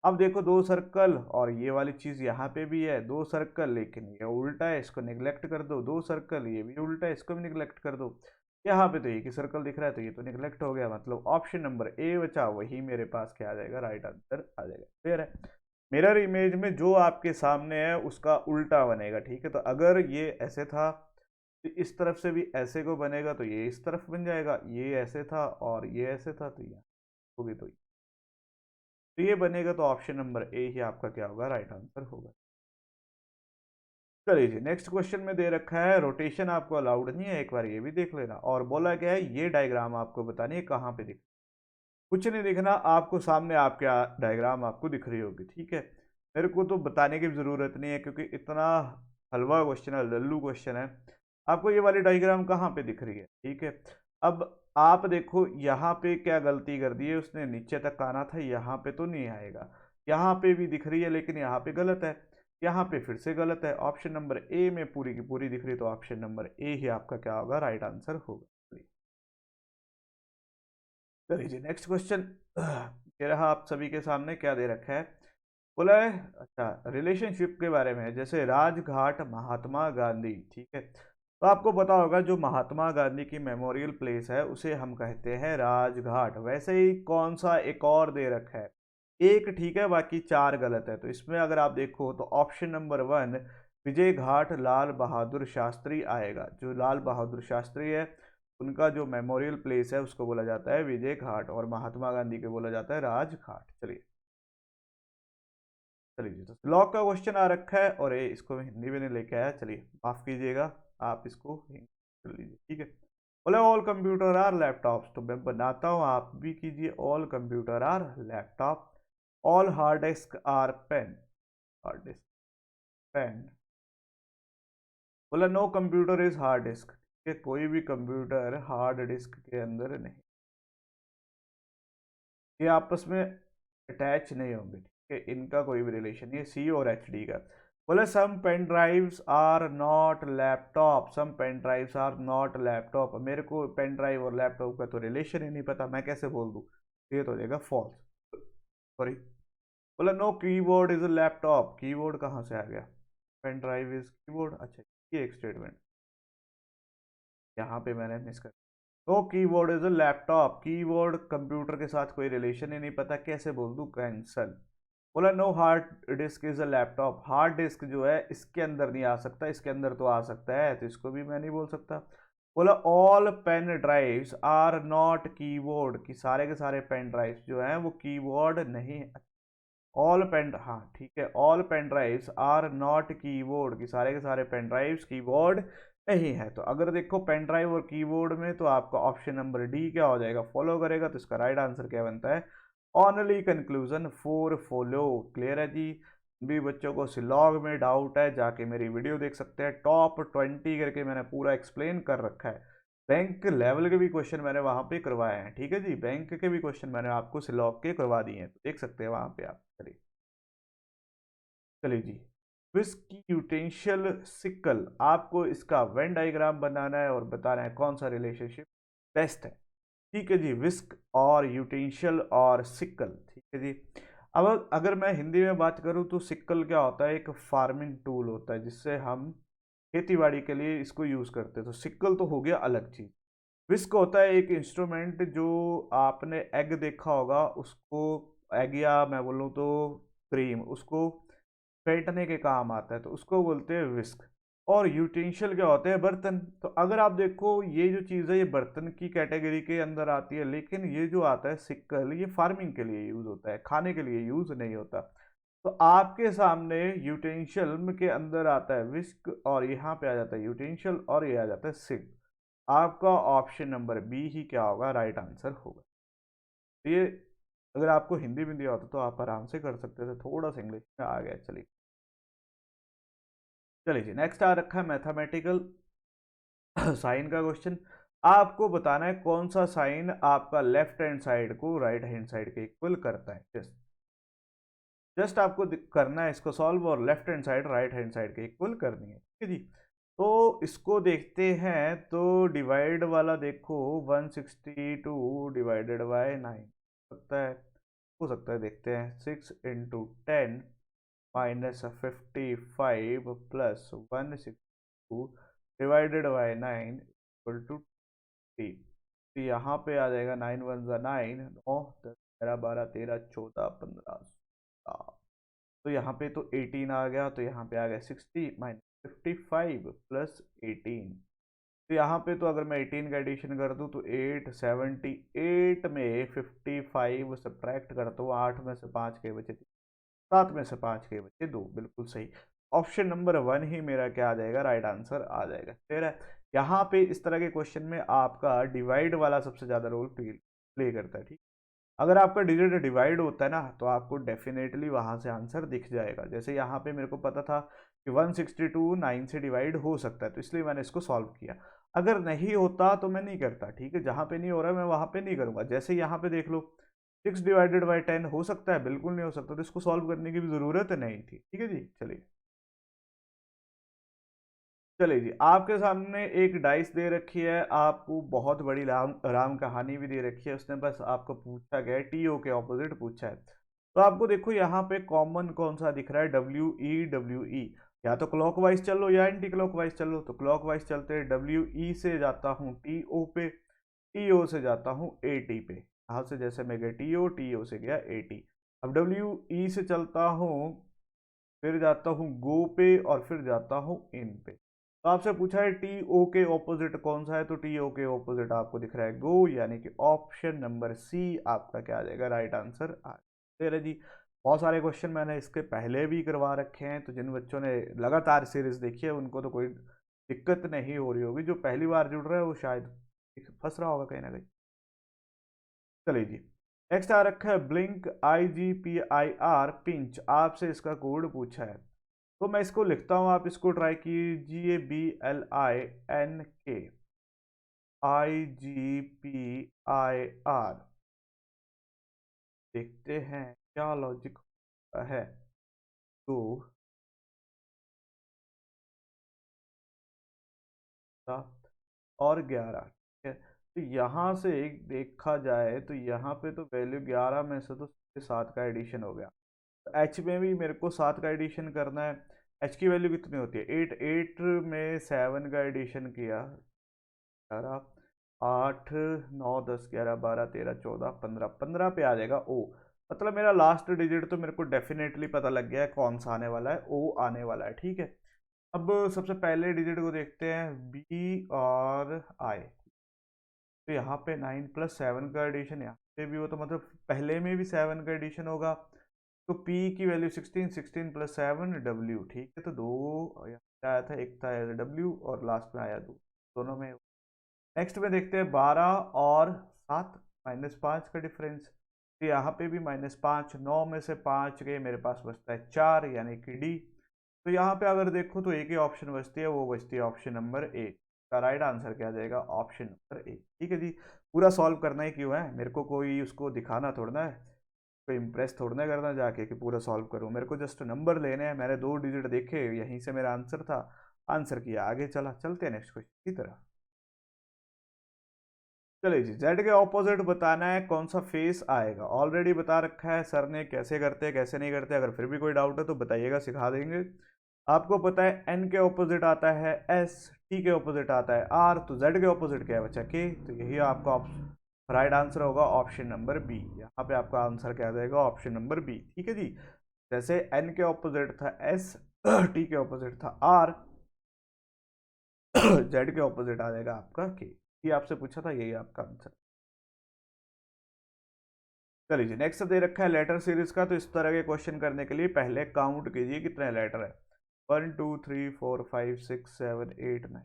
अब देखो 2 सर्कल और ये वाली चीज यहाँ पे भी है, 2 सर्कल, लेकिन ये उल्टा है, इसको निगलेक्ट कर दो, 2 सर्कल ये भी उल्टा है, इसको भी निगलेक्ट कर दो। यहाँ पे तो एक ही सर्कल दिख रहा है, तो ये तो निगलेक्ट हो गया, मतलब ऑप्शन नंबर ए बचा, वही मेरे पास क्या आ जाएगा, राइट आंसर आ जाएगा। क्लियर है। मिरर इमेज में जो आपके सामने है उसका उल्टा बनेगा, ठीक है। तो अगर ये ऐसे था तो इस तरफ से भी ऐसे को बनेगा, तो ये इस तरफ बन जाएगा, ये ऐसे था और ये ऐसे था, तो ये होगी, तो ये बनेगा, तो ऑप्शन नंबर ए ही आपका क्या होगा, राइट आंसर होगा। चलिए जी, नेक्स्ट क्वेश्चन में दे रखा है रोटेशन आपको अलाउड नहीं है, एक बार ये भी देख लेना, और बोला क्या है ये डायग्राम आपको बतानी है कहाँ पे दिख, कुछ नहीं दिखना आपको, सामने आपके डायग्राम आपको दिख रही होगी, ठीक है। मेरे को तो बताने की जरूरत नहीं है, क्योंकि इतना हलवा क्वेश्चन है, लल्लू क्वेश्चन है। आपको ये वाली डायग्राम कहाँ पे दिख रही है, ठीक है। अब आप देखो यहाँ पे क्या गलती कर दी है उसने, नीचे तक आना था, यहाँ पे तो नहीं आएगा, यहाँ पे भी दिख रही है लेकिन यहाँ पे गलत है, यहाँ पे फिर से गलत है, ऑप्शन नंबर ए में पूरी की पूरी दिख रही है, तो ऑप्शन नंबर ए ही आपका क्या होगा, राइट आंसर होगा। चलिए जी, नेक्स्ट क्वेश्चन ये रहा आप सभी के सामने, क्या दे रखा है, बोला है अच्छा रिलेशनशिप के बारे में, जैसे राजघाट महात्मा गांधी, ठीक है। तो आपको पता होगा जो महात्मा गांधी की मेमोरियल प्लेस है उसे हम कहते हैं राजघाट। वैसे ही कौन सा एक और दे रखा है, एक ठीक है, बाकी 4 गलत है। तो इसमें अगर आप देखो तो ऑप्शन नंबर 1 विजय घाट लाल बहादुर शास्त्री आएगा। जो लाल बहादुर शास्त्री है उनका जो मेमोरियल प्लेस है उसको बोला जाता है विजय घाट, और महात्मा गांधी को बोला जाता है राजघाट। चलिए, चलिए तो लॉ का क्वेश्चन आ रखा है, और ये इसको मैं हिंदी में नहीं लेके आया, चलिए माफ कीजिएगा, आप इसको कर लीजिए, ठीक है। बोले ऑल कंप्यूटर आर लैपटॉप्स, तो मैं बनाता हूँ, आप भी कीजिए, all computer are laptop, all hard disk are pen, hard disk pen. बोला no computer is hard disk, ठीक है, कोई भी कंप्यूटर हार्ड डिस्क के अंदर नहीं, ये आपस में अटैच नहीं होंगे, ठीक है, इनका कोई भी रिलेशन नहीं है, सी और एच डी का। बोले some pen drives are not laptop, some pen drives are not laptop, मेरे को पेन ड्राइव और लैपटॉप का तो रिलेशन ही नहीं पता, मैं कैसे बोल दूँ, ये तो हो जाएगा फॉल्स, सॉरी। बोला no keyboard is a laptop, keyboard कहाँ से आ गया, पेन ड्राइव इज कीबोर्ड, अच्छा ये एक स्टेटमेंट यहाँ पे मैंने मिस कर, no keyboard is a laptop, keyboard computer के साथ कोई रिलेशन ही नहीं पता, कैसे बोल दूं, कैंसल। बोला no hard disk is a laptop, hard disk जो है इसके अंदर नहीं आ सकता, इसके अंदर तो आ सकता है, तो इसको भी मैं नहीं बोल सकता। बोला all pen drives are not keyboard, कि सारे के सारे पेन ड्राइव्स जो हैं वो कीबोर्ड नहीं है, ऑल पेन, हाँ ठीक है, all pen drives are not keyboard, की सारे के सारे पेन ड्राइव्स कीबोर्ड नहीं है। तो अगर देखो पेन ड्राइव और कीबोर्ड में, तो आपका ऑप्शन नंबर डी क्या हो जाएगा, फॉलो करेगा, तो इसका राइट आंसर क्या बनता है, only conclusion for follow. Clear है जी। भी बच्चों को सिलॉग में डाउट है जाके मेरी वीडियो देख सकते हैं, टॉप 20 करके मैंने पूरा एक्सप्लेन कर रखा है, बैंक लेवल के भी क्वेश्चन मैंने वहां पे करवाए हैं, ठीक है जी, बैंक के भी क्वेश्चन मैंने आपको सिलॉक के करवा दिए हैं, तो देख सकते हैं वहां पे आप। चलिए चलिए जी, विस्क यूटेंशियल सिकल, आपको इसका वेन डायग्राम बनाना है और बताना है कौन सा रिलेशनशिप बेस्ट है। ठीक है जी, विस्क और यूटेंशियल और सिकल, ठीक है जी। अब अगर मैं हिंदी में बात करूं तो सिकल क्या होता है, एक फार्मिंग टूल होता है जिससे हम खेती बाड़ी के लिए इसको यूज करते हैं, तो सिकल तो हो गया अलग चीज। विस्क होता है एक इंस्ट्रूमेंट, जो आपने एग देखा होगा उसको, एग या मैं बोलूँ तो क्रीम, उसको फेंटने के काम आता है, तो उसको बोलते हैं विस्क। और यूटेंशियल क्या होते हैं, बर्तन। तो अगर आप देखो ये जो चीज़ है ये बर्तन की कैटेगरी के अंदर आती है, लेकिन ये जो आता है सिक्कल, ये फार्मिंग के लिए यूज होता है, खाने के लिए यूज नहीं होता। तो आपके सामने यूटेंशियल के अंदर आता है विस्क, और यहाँ पे आ जाता है यूटेंशियल, और ये आ जाता है सिक। आपका ऑप्शन नंबर बी ही क्या होगा, राइट आंसर होगा। तो ये अगर आपको हिंदी में दिया होता तो आप आराम से कर सकते थे, थोड़ा सा इंग्लिश में आ गया। चलिए चलिए जी, नेक्स्ट आ रखा है मैथमेटिकल साइन का क्वेश्चन। आपको बताना है कौन सा साइन आपका लेफ्ट हैंड साइड को राइट हैंड साइड के इक्वल करता है। जस्ट जस्ट आपको करना है इसको सॉल्व, और left hand side right hand side के इक्वल करनी है, ठीक है जी। तो इसको देखते हैं, तो डिवाइड वाला देखो, 162 डिवाइडेड बाय 9 सकता है, हो सकता है, देखते हैं। 6 × 10 -55 plus 162 divided by 9 equal to 3। तो यहाँ पे आ जाएगा 9 × 1 = 9, 9 10 11 12 13 14 15 16। तो यहाँ पे तो 18 आ गया, तो यहाँ पे आ गया 60 -55 प्लस 18। तो यहाँ पे तो अगर मैं 18 का एडिशन कर दूँ तो 878 में 55 सब्ट्रैक्ट करता हूँ, 8 में से 5 के बचे, 7 में से 5 के बचे 2, बिल्कुल सही। ऑप्शन नंबर 1 ही मेरा क्या आ जाएगा, राइट आंसर आ जाएगा। फिर यहाँ पे इस तरह के क्वेश्चन में आपका डिवाइड वाला सबसे ज्यादा रोल प्ले करता है, ठीक। अगर आपका डिजिट डिवाइड होता है ना, तो आपको डेफिनेटली वहां से आंसर दिख जाएगा। जैसे यहाँ पे मेरे को पता था कि 162 9 से डिवाइड हो सकता है, तो इसलिए मैंने इसको सॉल्व किया। अगर नहीं होता तो मैं नहीं करता, ठीक है, जहां पे नहीं हो रहा मैं वहां पे नहीं करूंगा। जैसे यहाँ पे देख लो, 6 डिवाइडेड बाय 10 हो सकता है, बिल्कुल नहीं हो सकता, तो इसको सॉल्व करने की भी जरूरत नहीं थी, ठीक है जी। चलिए चलिए जी, आपके सामने एक डाइस दे रखी है, आपको बहुत बड़ी राम राम कहानी भी दे रखी है, उसने बस आपको पूछा गया है टीओ के ऑपोजिट पूछा है। तो आपको देखो यहाँ पे कॉमन कौन सा दिख रहा है, डब्ल्यू ई। या तो क्लॉकवाइज चलो या एंटी क्लॉकवाइज चलो, तो क्लॉकवाइज चलते हैं, डब्ल्यू ई से जाता हूँ टीओ पे, टीओ से जाता हूँ एटी पे। यहाँ से जैसे मैं गया टीओ, टीओ से गया एटी। अब डब्ल्यू ई से चलता हूँ, फिर जाता हूँ गो पे, और फिर जाता हूँ इन पे। तो आपसे पूछा है टी ओ के ऑपोजिट कौन सा है, तो टी ओ के ऑपोजिट आपको दिख रहा है गो, यानी कि ऑप्शन नंबर सी आपका क्या आ जाएगा, राइट आंसर आ तेरा जी। बहुत सारे क्वेश्चन मैंने इसके पहले भी करवा रखे हैं, तो जिन बच्चों ने लगातार सीरीज देखी है उनको तो कोई दिक्कत नहीं हो रही होगी, जो पहली बार जुड़ रहा है वो शायद फंस रहा होगा कहीं ना कहीं। चलिए जी, नेक्स्ट आ रखा है ब्लिंक IGPIR पिंच, आपसे इसका कोड पूछा है। तो मैं इसको लिखता हूं, आप इसको ट्राई कीजिए, BLINK IGPIR। देखते हैं क्या लॉजिक होता है। तो 7 और 11, ठीक है। तो यहाँ से एक देखा जाए तो यहाँ पे तो वैल्यू 11 में से तो 7 का एडिशन हो गया। एच में भी मेरे को 7 का एडिशन करना है। एच की वैल्यू कितनी होती है, 8, 8 में 7 का एडिशन किया, 11 8 9 10 11 12 13 14 15, 15 पे आ जाएगा ओ। मतलब मेरा लास्ट डिजिट तो मेरे को डेफिनेटली पता लग गया है कौन सा आने वाला है, ओ आने वाला है, ठीक है। अब सबसे पहले डिजिट को देखते हैं, बी और आई। तो यहाँ पे 9 + 7 का एडिशन यहाँ पे भी हो, तो मतलब पहले में भी 7 का एडिशन होगा। तो P की वैल्यू 16, 16 + 7 W, ठीक है। तो दो यहाँ पे आया था, एक था W और लास्ट में आया दो, दोनों में। नेक्स्ट में देखते हैं 12 और 7, -5 का डिफरेंस। तो यहाँ पे भी -5, 9 में से 5 गए, मेरे पास बचता है 4, यानी कि डी। तो यहाँ पे अगर देखो तो एक ही ऑप्शन बचती है, वो बचती है ऑप्शन नंबर ए। इसका राइट आंसर क्या आ जाएगा, ऑप्शन नंबर ए। ठीक है जी, पूरा सॉल्व करना ही क्यों है, मेरे को कोई उसको दिखाना थोड़ा है, कोई इम्प्रेस थोड़ा करना जाके कि पूरा सॉल्व करूँ, मेरे को जस्ट नंबर लेने हैं। मैंने 2 डिजिट देखे, यहीं से मेरा आंसर था, आंसर किया, आगे चला। चलते हैं नेक्स्ट क्वेश्चन की तरह। चलिए जी, जेड के ऑपोजिट बताना है, कौन सा फेस आएगा। ऑलरेडी बता रखा है सर ने कैसे करते हैं कैसे नहीं करते, अगर फिर भी कोई डाउट है तो बताइएगा, सिखा देंगे। आपको पता है एन के ऑपोजिट आता है एस, टी के ऑपोजिट आता है आर, तो जेड के ऑपोजिट क्या है बच्चा, के। तो यही आपका राइट आंसर होगा ऑप्शन नंबर बी। यहाँ पे आपका आंसर क्या आ जाएगा, ऑप्शन नंबर बी। ठीक है जी, जैसे एन के ऑपोजिट था एस, टी के ऑपोजिट था आर, जेड के ऑपोजिट आ जाएगा आपका के। ये आपसे पूछा था, यही आपका आंसर। चलिए जी, नेक्स्ट दे रखा है लेटर सीरीज का, तो इस तरह के क्वेश्चन करने के लिए पहले काउंट कीजिए कितने लेटर है। 1 2 3 4 5 6 7 8 9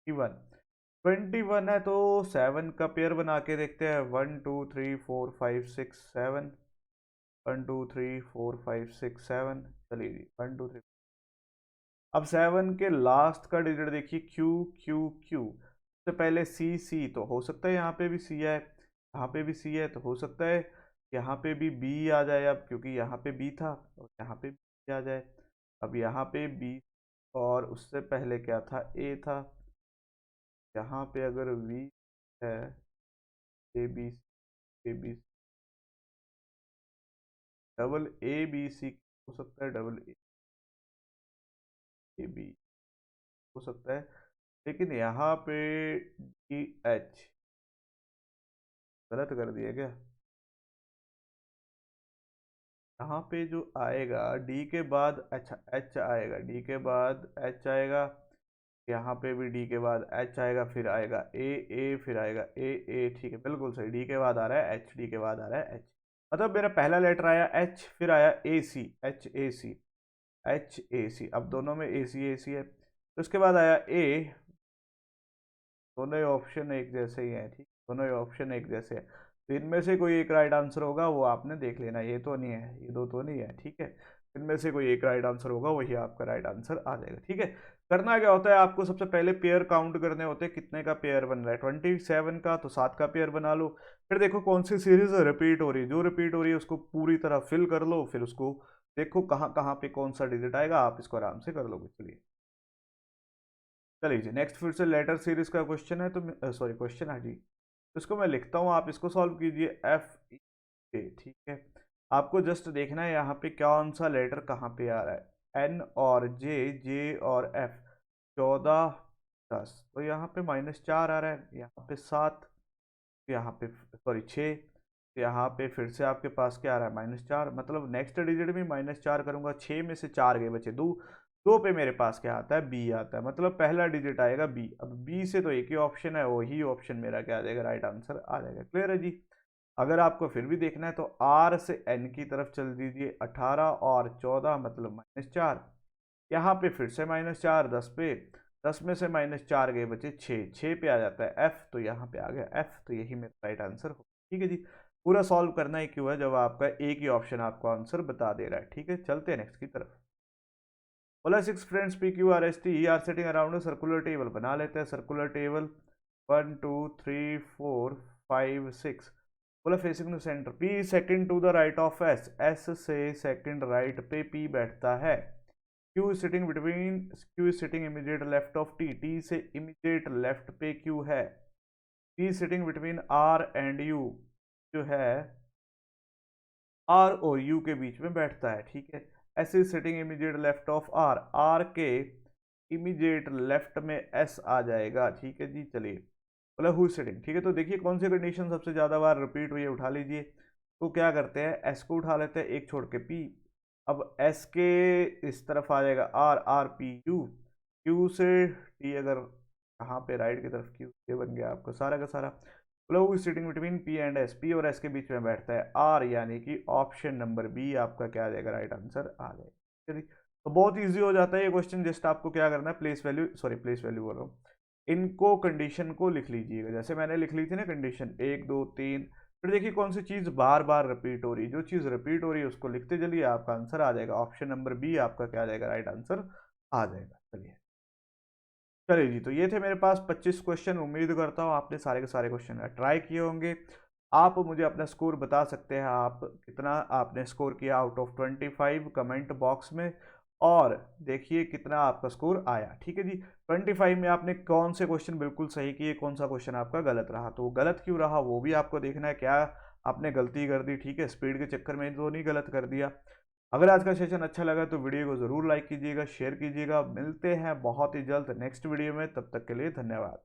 21। 21 है तो 7 का पेयर बना के देखते हैं। 1 2 3 4 5 6 7, 1 2 3 4 5 6 7। चलिए जी, 1 2 3। अब 7 के लास्ट का डिजिट देखिए, क्यू क्यू क्यू। सबसे पहले सी, सी तो हो सकता है यहाँ पे भी सी है, यहाँ पे भी सी है, तो हो सकता है यहाँ पे भी बी आ जाए, अब क्योंकि यहाँ पे बी था, और यहाँ पे बी आ जाए। अब यहाँ पे बी, और उससे पहले क्या था, ए था। यहाँ पे अगर वी है, A B, A B, double A B C हो सकता है, डबल ए बी हो सकता है, लेकिन यहाँ पे डी एच गलत कर दिया क्या। यहाँ पे जो आएगा डी के बाद, अच्छा एच आएगा, डी के बाद एच आएगा, यहाँ पे भी डी के बाद एच आएगा, फिर आएगा ए फिर आएगा ए, ठीक है बिल्कुल सही। डी के बाद आ रहा है एच, डी के बाद आ रहा है एच, मतलब मेरा पहला लेटर आया एच, फिर आया ए सी, H A C, H A सी। अब दोनों में ए सी है, तो उसके बाद आया ए। दोनों ही ऑप्शन एक जैसे ही हैं, ठीक, दोनों ही ऑप्शन एक जैसे हैं, तो इनमें से कोई एक राइट आंसर होगा, वो आपने देख लेना। ये तो नहीं है, ये दो तो नहीं है, ठीक है। इनमें से कोई एक राइट आंसर होगा, वही आपका राइट आंसर आ जाएगा। ठीक है, करना क्या होता है, आपको सबसे पहले पेयर काउंट करने होते हैं, कितने का पेयर बन रहा है 27 का, तो 7 का पेयर बना लो। फिर देखो कौन सी सीरीज रिपीट हो रही है, जो रिपीट हो रही है उसको पूरी तरह फिल कर लो, फिर उसको देखो कहाँ कहाँ पे कौन सा डिजिट आएगा, आप इसको आराम से कर लोगे। चलिए चलिए जी, नेक्स्ट फिर से लेटर सीरीज का क्वेश्चन है, तो सॉरी क्वेश्चन है जी, तो इसको मैं लिखता हूँ, आप इसको सॉल्व कीजिए। एफ ई ए, ठीक है। आपको जस्ट देखना है यहाँ पे कौन सा लेटर कहाँ पे आ रहा है, एन और जे, जे और एफ। 14 10, तो यहाँ पे -4 आ रहा है, यहाँ पे 7, यहाँ पे सॉरी 6, यहाँ पे फिर से आपके पास क्या आ रहा है, -4, मतलब नेक्स्ट डिजिट भी -4 करूंगा, 6 में से 4 गए बचे 2, 2 पे मेरे पास क्या आता है, बी आता है, मतलब पहला डिजिट आएगा बी। अब बी से तो एक ही ऑप्शन है, वही ऑप्शन मेरा क्या आ जाएगा, राइट आंसर आ जाएगा। क्लियर है जी। अगर आपको फिर भी देखना है तो आर से एन की तरफ चल दीजिए, 18 और 14 मतलब -4, यहाँ पे फिर से -4, 10 पे, 10 में से -4 गए बचे 6, 6 पे आ जाता है एफ, तो यहाँ पे आ गया एफ, तो यही मेरा राइट आंसर हो। ठीक है जी, पूरा सॉल्व करना ही क्यों है जब आपका एक ही ऑप्शन आपको आंसर बता दे रहा है। ठीक है, चलते हैं नेक्स्ट की तरफ। बोला 6 friends P Q R S T R sitting around circular table, बना लेते हैं सर्कुलर टेबल। 1 2 3 4 5 6। बोला facing the centre, P second to the right of S, S से सेकंड राइट पे पी बैठता है। Q is sitting between, Q is sitting immediate left of T, T से immediate left पे Q है। P is sitting between R and U, जो है R और U के बीच में बैठता है। ठीक है, S is sitting immediate left of R, R के immediate left में S आ जाएगा। ठीक है जी, चलिए मतलब who is sitting, ठीक है। तो देखिए कौन सी कंडीशन सबसे ज़्यादा बार रिपीट हुई है, उठा लीजिए। तो क्या करते हैं, S को उठा लेते हैं, एक छोड़ के P। अब S के इस तरफ आ जाएगा R, R P U, Q से T, अगर कहाँ पे राइट की तरफ Q, ये बन गया आपका सारा का सारा। Flow sitting between P and S, P और S के बीच में बैठता है R, यानी कि ऑप्शन नंबर बी आपका क्या आ जाएगा, राइट आंसर आ जाएगा। चलिए, तो बहुत इजी हो जाता है ये क्वेश्चन, जस्ट आपको क्या करना है, place value, sorry place value बोल रहा हूँ, इनको कंडीशन को लिख लीजिएगा, जैसे मैंने लिख ली थी ना कंडीशन 1 2 3। फिर देखिए कौन सी चीज़ बार बार रिपीट हो रही है, जो चीज़ रिपीट हो रही है उसको लिखते चलिए, आपका आंसर आ जाएगा। ऑप्शन नंबर बी आपका क्या आ जाएगा, राइट आंसर आ जाएगा। चलिए जी, तो ये थे मेरे पास 25 क्वेश्चन। उम्मीद करता हूँ आपने सारे के सारे क्वेश्चन ट्राई किए होंगे। आप मुझे अपना स्कोर बता सकते हैं, आप कितना आपने स्कोर किया आउट ऑफ 25 कमेंट बॉक्स में, और देखिए कितना आपका स्कोर आया। ठीक है जी, 25 में आपने कौन से क्वेश्चन बिल्कुल सही किए, कौन सा क्वेश्चन आपका गलत रहा, तो गलत क्यों रहा वो भी आपको देखना है, क्या आपने गलती कर दी। ठीक है, स्पीड के चक्कर में तो नहीं गलत कर दिया। अगर आज का सेशन अच्छा लगा तो वीडियो को ज़रूर लाइक कीजिएगा, शेयर कीजिएगा। मिलते हैं बहुत ही जल्द नेक्स्ट वीडियो में, तब तक के लिए धन्यवाद।